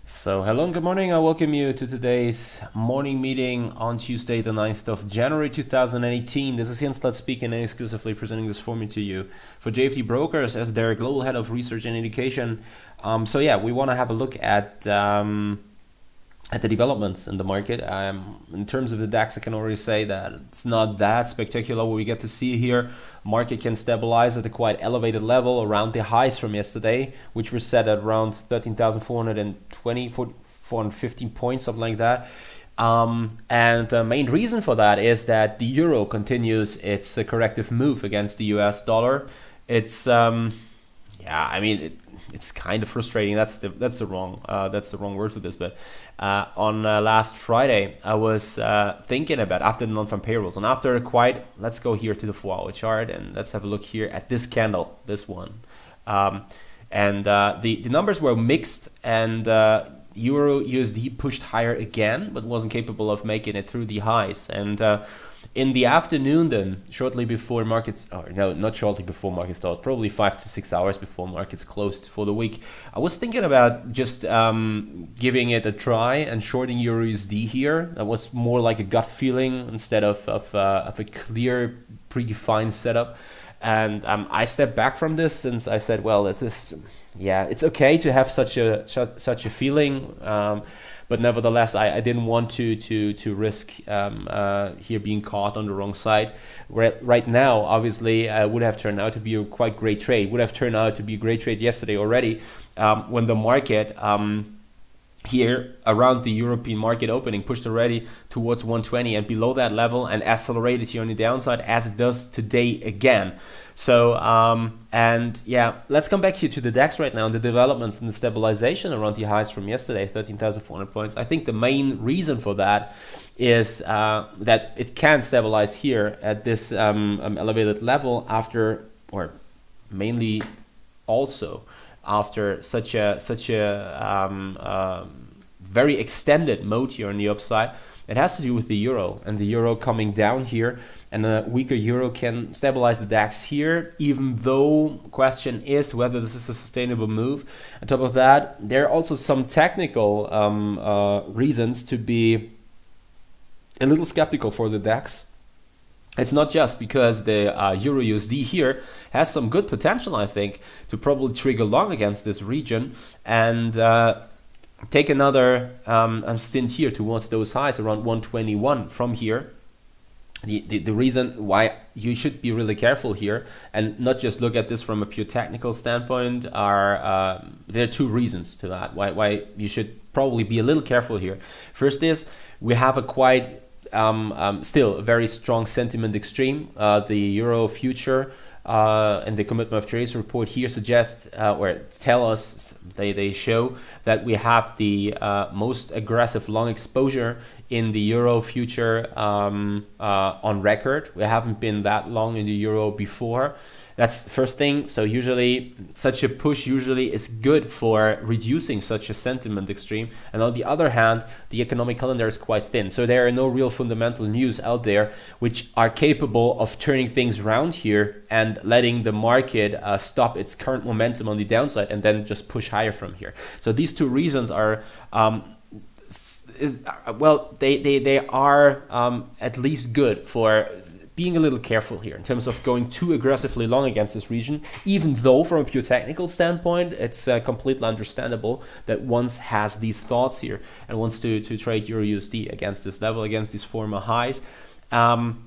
So hello and good morning. I welcome you to today's morning meeting on Tuesday, the 9th of January 2018. This is Jens Slut speaking and exclusively presenting this for me to you for JFD Brokers as their global head of research and education. So yeah, we want to have a look at the developments in the market. In terms of the DAX, I can already say that it's not that spectacular what we get to see here. Market can stabilize at a quite elevated level around the highs from yesterday, which were set at around 13,420, 415 points, something like that. And the main reason for that is that the euro continues its corrective move against the US dollar. It's yeah, I mean, it's kind of frustrating. That's the wrong word for this. But on last Friday, I was thinking about after the non-farm payrolls and after let's go here to the 4-hour chart and let's have a look here at this candle, this one. The numbers were mixed, and Euro USD pushed higher again, but wasn't capable of making it through the highs. And in the afternoon then, shortly before markets, or no, not shortly before markets closed, probably 5 to 6 hours before markets closed for the week, I was thinking about just giving it a try and shorting Euro USD here. That was more like a gut feeling instead of a clear predefined setup. And I stepped back from this since I said, well, yeah, it's okay to have such a feeling. But nevertheless, I didn't want to risk here being caught on the wrong side. Right now, obviously, would have turned out to be a quite great trade. Would have turned out to be a great trade yesterday already, when the market here around the European market opening pushed already towards 120 and below that level and accelerated here on the downside as it does today again. So and yeah, let's come back here to the DAX right now and the developments and the stabilization around the highs from yesterday, 13,400 points. I think the main reason for that is that it can stabilize here at this elevated level after, or mainly also after such a very extended mode here on the upside. It has to do with the euro, and the euro coming down here, and a weaker euro can stabilize the DAX here, even though question is whether this is a sustainable move. On top of that, there are also some technical reasons to be a little skeptical for the DAX. It's not just because the Euro USD here has some good potential, I think, to probably trigger long against this region and take another stint here towards those highs around 121 from here. The reason why you should be really careful here and not just look at this from a pure technical standpoint are there are two reasons to that why you should probably be a little careful here. First is we have a quite still a very strong sentiment extreme. The Euro future and the commitment of trades report here suggest or tell us, they show that we have the most aggressive long exposure in the Euro future on record. We haven't been that long in the Euro before. That's the first thing. So usually such a push usually is good for reducing such a sentiment extreme. And on the other hand, the economic calendar is quite thin. So there are no real fundamental news out there which are capable of turning things around here and letting the market stop its current momentum on the downside and then just push higher from here. So these two reasons are well, they are at least good for being a little careful here in terms of going too aggressively long against this region, even though from a pure technical standpoint, it's completely understandable that one has these thoughts here and wants to trade Euro USD against this level, against these former highs. And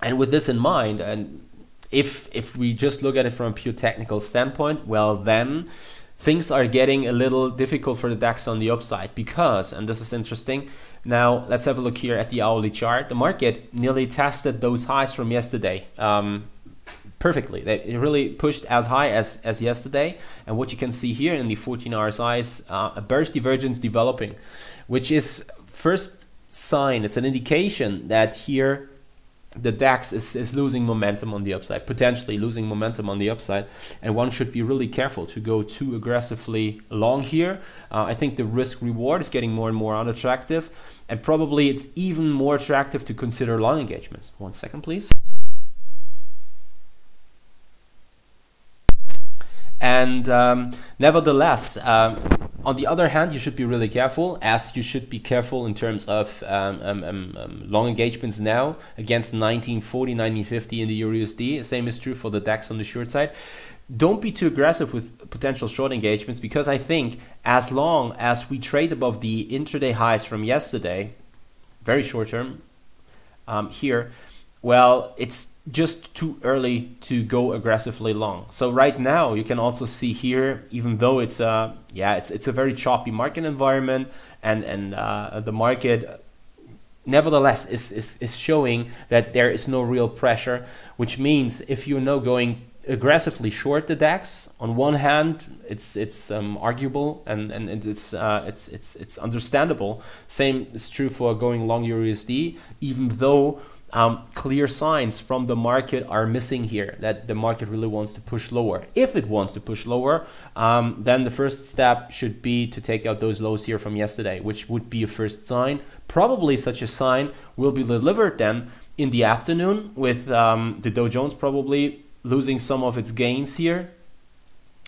with this in mind, and if we just look at it from a pure technical standpoint, well then things are getting a little difficult for the DAX on the upside because, and this is interesting, now let's have a look here at the hourly chart. The market nearly tested those highs from yesterday perfectly. It really pushed as high as yesterday, and what you can see here in the 14-hour highs, a bearish divergence developing, which is first sign, it's an indication that here the DAX is losing momentum on the upside, potentially losing momentum on the upside, and one should be really careful to go too aggressively long here. I think the risk reward is getting more and more unattractive, and probably it's even more attractive to consider long engagements. 1 second, please. And nevertheless, On the other hand, you should be really careful, as you should be careful in terms of long engagements now against 1940, 1950 in the EUR/USD. Same is true for the DAX on the short side. Don't be too aggressive with potential short engagements, because I think as long as we trade above the intraday highs from yesterday, very short term here, well, it's just too early to go aggressively long. So right now you can also see here, even though it's a very choppy market environment, and the market nevertheless is showing that there is no real pressure, which means if you're now going aggressively short the DAX, on one hand it's arguable and it's understandable. Same is true for going long EUR/USD, even though clear signs from the market are missing here that the market really wants to push lower. If it wants to push lower, then the first step should be to take out those lows here from yesterday, which would be a first sign. Probably such a sign will be delivered then in the afternoon, with the Dow Jones probably losing some of its gains here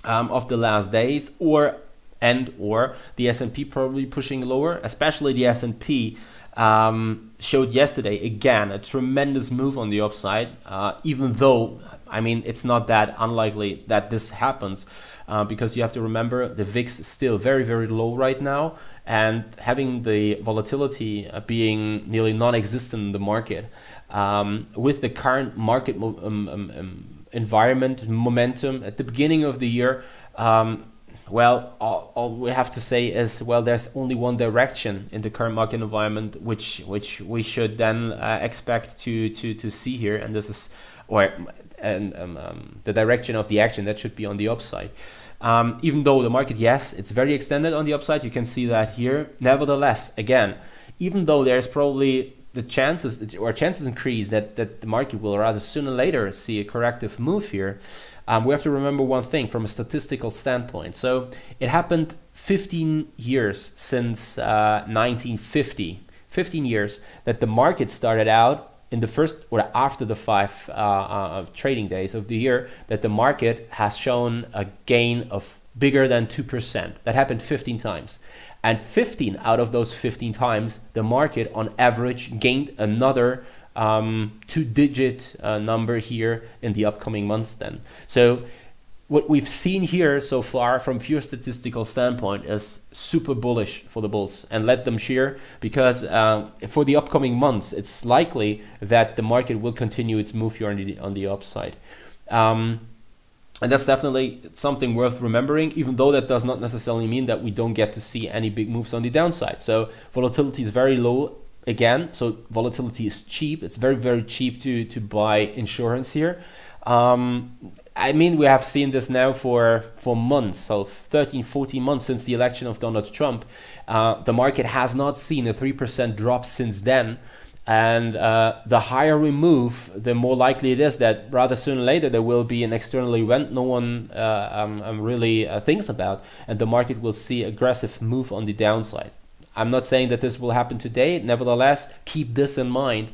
of the last days, or the S&P probably pushing lower. Especially the S&P showed yesterday again a tremendous move on the upside, even though, I mean, it's not that unlikely that this happens, because you have to remember the VIX is still very, very low right now, and having the volatility being nearly non-existent in the market, with the current market environment momentum at the beginning of the year, well, all we have to say is, well, there's only one direction in the current market environment, which we should then expect to see here, and this is, the direction of the action that should be on the upside. Even though the market, yes, it's very extended on the upside, you can see that here. Nevertheless, again, even though there's probably the chances increase that the market will rather sooner or later see a corrective move here, we have to remember one thing from a statistical standpoint. So it happened 15 years since 1950, 15 years that the market started out in the first or after the 5 trading days of the year, that the market has shown a gain of bigger than 2%. That happened 15 times. And 15 out of those 15 times, the market on average gained another 2-digit number here in the upcoming months then. So what we've seen here so far from pure statistical standpoint is super bullish for the bulls, and let them cheer, because for the upcoming months, it's likely that the market will continue its move here on the upside. And that's definitely something worth remembering, even though that does not necessarily mean that we don't get to see any big moves on the downside. So volatility is very low again. So volatility is cheap. It's very, very cheap to buy insurance here. I mean, we have seen this now for months, so 13, 14 months since the election of Donald Trump. The market has not seen a 3% drop since then. And the higher we move, the more likely it is that rather sooner or later there will be an external event no one really thinks about, and the market will see aggressive move on the downside. I'm not saying that this will happen today. Nevertheless, keep this in mind.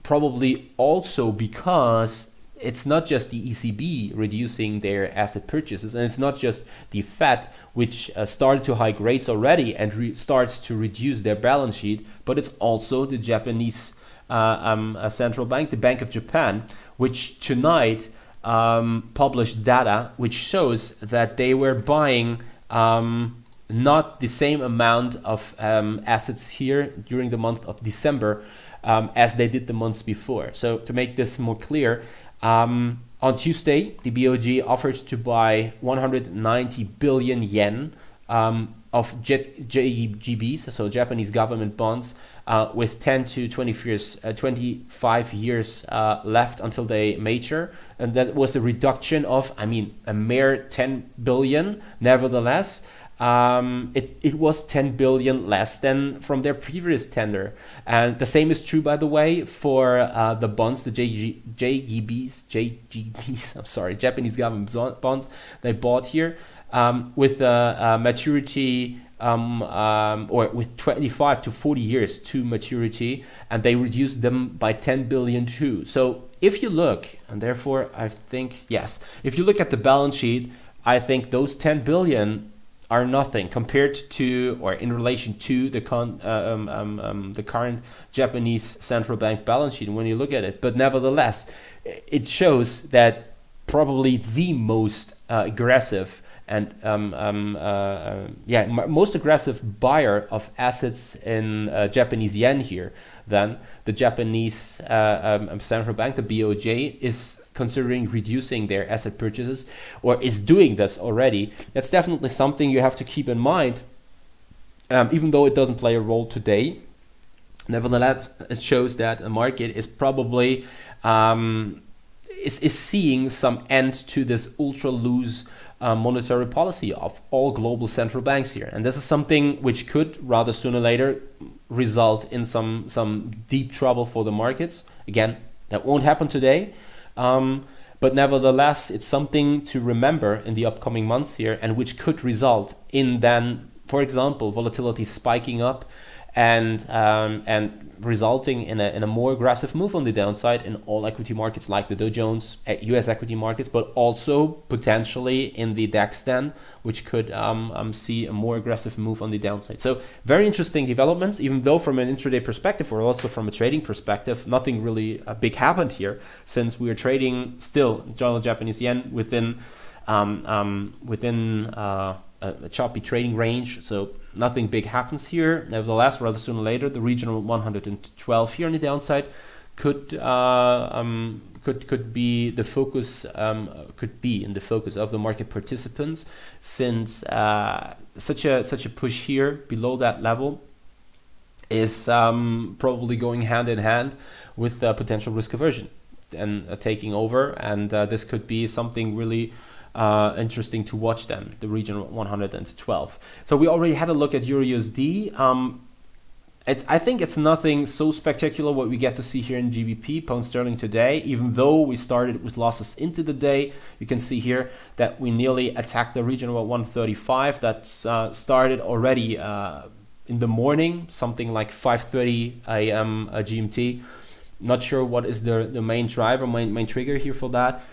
Probably also because it's not just the ECB reducing their asset purchases, and it's not just the Fed, which started to hike rates already and starts to reduce their balance sheet, but it's also the Japanese central bank, the Bank of Japan, which tonight published data which shows that they were buying not the same amount of assets here during the month of December as they did the months before. So to make this more clear, on Tuesday, the BOJ offered to buy 190 billion yen of JGBs, so Japanese government bonds, with 10 to 25 years left until they mature. And that was a reduction of, I mean, a mere 10 billion. Nevertheless, it was 10 billion less than from their previous tender. And the same is true, by the way, for the bonds, the JGBs, I'm sorry, Japanese government bonds they bought here, with a maturity or with 25 to 40 years to maturity, and they reduced them by 10 billion too. So if you look, and therefore I think, yes, if you look at the balance sheet, I think those 10 billion are nothing compared to or in relation to the current Japanese central bank balance sheet when you look at it. But nevertheless, it shows that probably the most aggressive and most aggressive buyer of assets in Japanese yen here, then the Japanese central bank, the BOJ, is considering reducing their asset purchases, or is doing this already. That's definitely something you have to keep in mind, even though it doesn't play a role today. Nevertheless, it shows that the market is probably is seeing some end to this ultra loose monetary policy of all global central banks here, and this is something which could rather sooner or later result in some deep trouble for the markets. Again, that won't happen today, but nevertheless, it's something to remember in the upcoming months here, and which could result in then, for example, volatility spiking up and resulting in a more aggressive move on the downside in all equity markets like the Dow Jones, US equity markets, but also potentially in the DAX then, which could see a more aggressive move on the downside. So very interesting developments, even though from an intraday perspective or also from a trading perspective, nothing really big happened here, since we are trading still dollar Japanese yen within a choppy trading range. So nothing big happens here. Nevertheless, rather sooner or later, the regional 112 here on the downside could be the focus, could be in the focus of the market participants, since such a push here below that level is probably going hand in hand with potential risk aversion and taking over, and this could be something really interesting to watch then, the region 112. So we already had a look at Euro USD. I think it's nothing so spectacular what we get to see here in GBP, pound sterling today, even though we started with losses into the day. You can see here that we nearly attacked the region of 135. That's started already in the morning, something like 5:30 a.m. GMT. Not sure what is the main driver, main trigger here for that.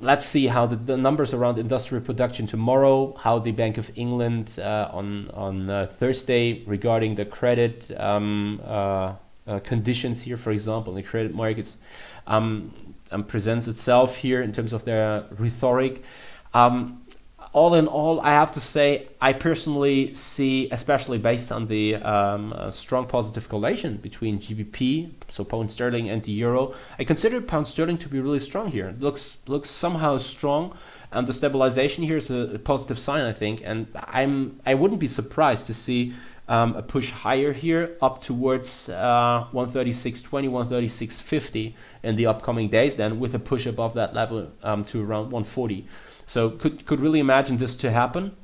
Let's see how the numbers around industrial production tomorrow, how the Bank of England on Thursday regarding the credit conditions here, for example, in the credit markets, presents itself here in terms of their rhetoric. All in all, I have to say, I personally see, especially based on the strong positive correlation between GBP, so pound sterling, and the euro, I consider pound sterling to be really strong here. It looks somehow strong, and the stabilization here is a positive sign, I think. And I wouldn't be surprised to see a push higher here up towards 136.20, 136.50 in the upcoming days, then with a push above that level to around 140. So could really imagine this to happen.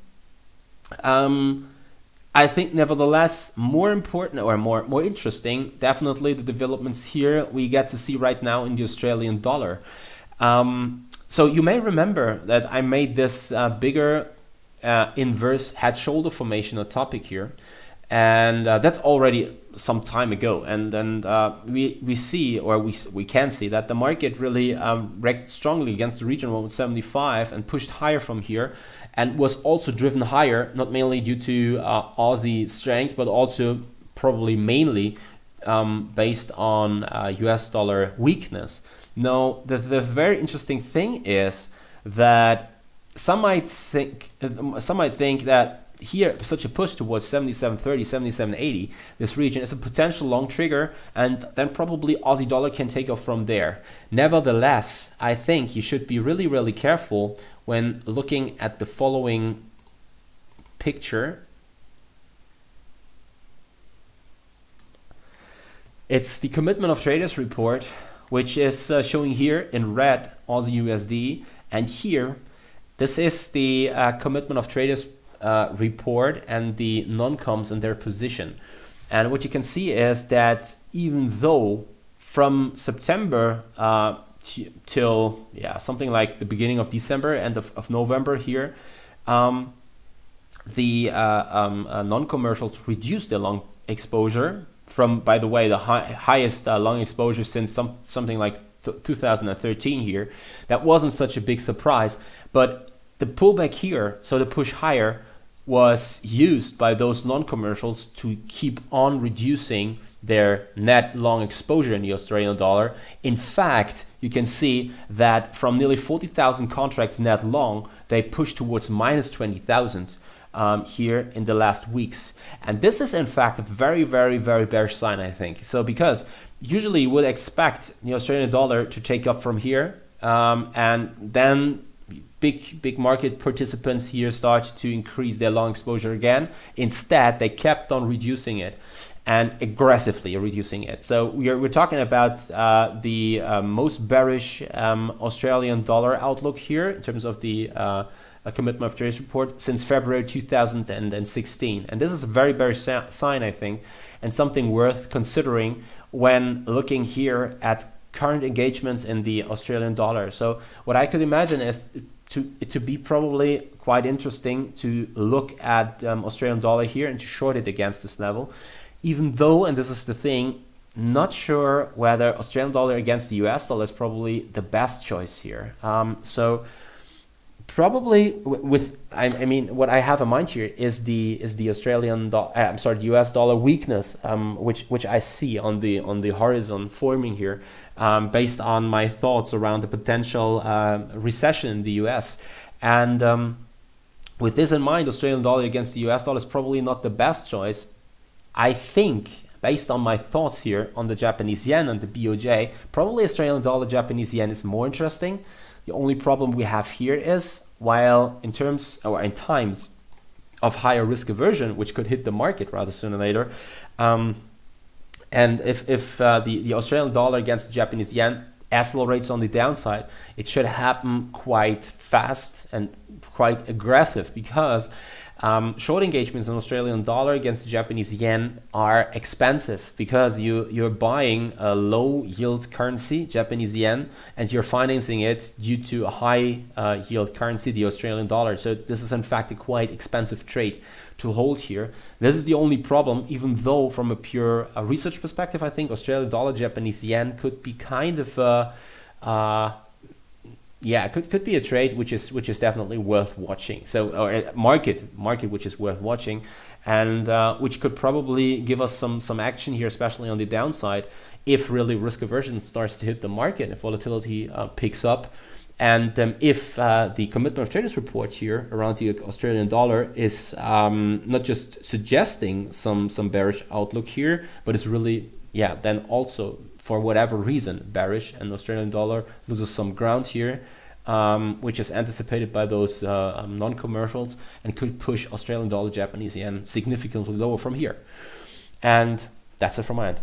I think nevertheless more important or more interesting, definitely the developments here we get to see right now in the Australian dollar. So you may remember that I made this bigger inverse head shoulder formation a topic here, and that's already some time ago, and we see, or we can see, that the market really reacted strongly against the region 175 and pushed higher from here, and was also driven higher not mainly due to Aussie strength, but also probably mainly based on US dollar weakness. Now the very interesting thing is that some might think that here such a push towards 77.30, 77.80, this region is a potential long trigger, and then probably Aussie dollar can take off from there. Nevertheless, I think you should be really careful when looking at the following picture. It's the commitment of traders report, which is showing here in red Aussie USD, and here this is the commitment of traders report and the non-coms and their position. And what you can see is that even though from September till something like the beginning of December, end of November here, the non-commercials reduced their long exposure from, by the way, the highest long exposure since something like 2013 here. That wasn't such a big surprise, but the pullback here, so the push higher, was used by those non-commercials to keep on reducing their net long exposure in the Australian dollar. In fact, you can see that from nearly 40,000 contracts net long, they pushed towards minus 20,000 here in the last weeks. And this is in fact a very, very, very bearish sign, I think. So because usually you would expect the Australian dollar to take up from here, and then big market participants here start to increase their long exposure again. Instead, they kept on reducing it and aggressively reducing it. So we're talking about the most bearish Australian dollar outlook here in terms of the commitment of trades report since February 2016. And this is a very bearish sign, I think, and something worth considering when looking here at current engagements in the Australian dollar. So what I could imagine is to be probably quite interesting to look at Australian dollar here and to short it against this level, even though, and this is the thing, not sure whether Australian dollar against the US dollar is probably the best choice here. So probably I mean, what I have in mind here is the Australian dollar, I'm sorry, the US dollar weakness, which I see on the horizon forming here, based on my thoughts around the potential recession in the US. And with this in mind, Australian dollar against the US dollar is probably not the best choice. I think, based on my thoughts here on the Japanese yen and the BOJ, probably Australian dollar Japanese yen is more interesting. The only problem we have here is, while in times of higher risk aversion, which could hit the market rather sooner or later, and if the Australian dollar against the Japanese yen accelerates on the downside, it should happen quite fast and quite aggressive, because short engagements in Australian dollar against the Japanese yen are expensive, because you're buying a low yield currency, Japanese yen, and you're financing it due to a high yield currency, the Australian dollar. So this is in fact a quite expensive trade to hold here. This is the only problem, even though from a pure research perspective, I think Australian dollar Japanese yen could be kind of yeah, could be a trade which is definitely worth watching. So, or a market which is worth watching, and which could probably give us some action here, especially on the downside, if really risk aversion starts to hit the market, if volatility picks up, and if the commitment of traders report here around the Australian dollar is not just suggesting some bearish outlook here, but it's really, yeah, then also for whatever reason bearish, and Australian dollar loses some ground here, which is anticipated by those non-commercials, and could push Australian dollar Japanese yen significantly lower from here. And that's it from my end.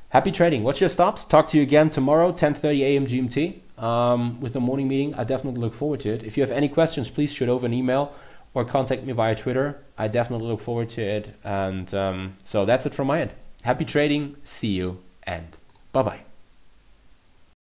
Happy trading. Watch your stops. Talk to you again tomorrow, 10:30 a.m. GMT, with the morning meeting. I definitely look forward to it. If you have any questions, please shoot over an email or contact me via Twitter. I definitely look forward to it. And so that's it from my end. Happy trading. See you and bye-bye.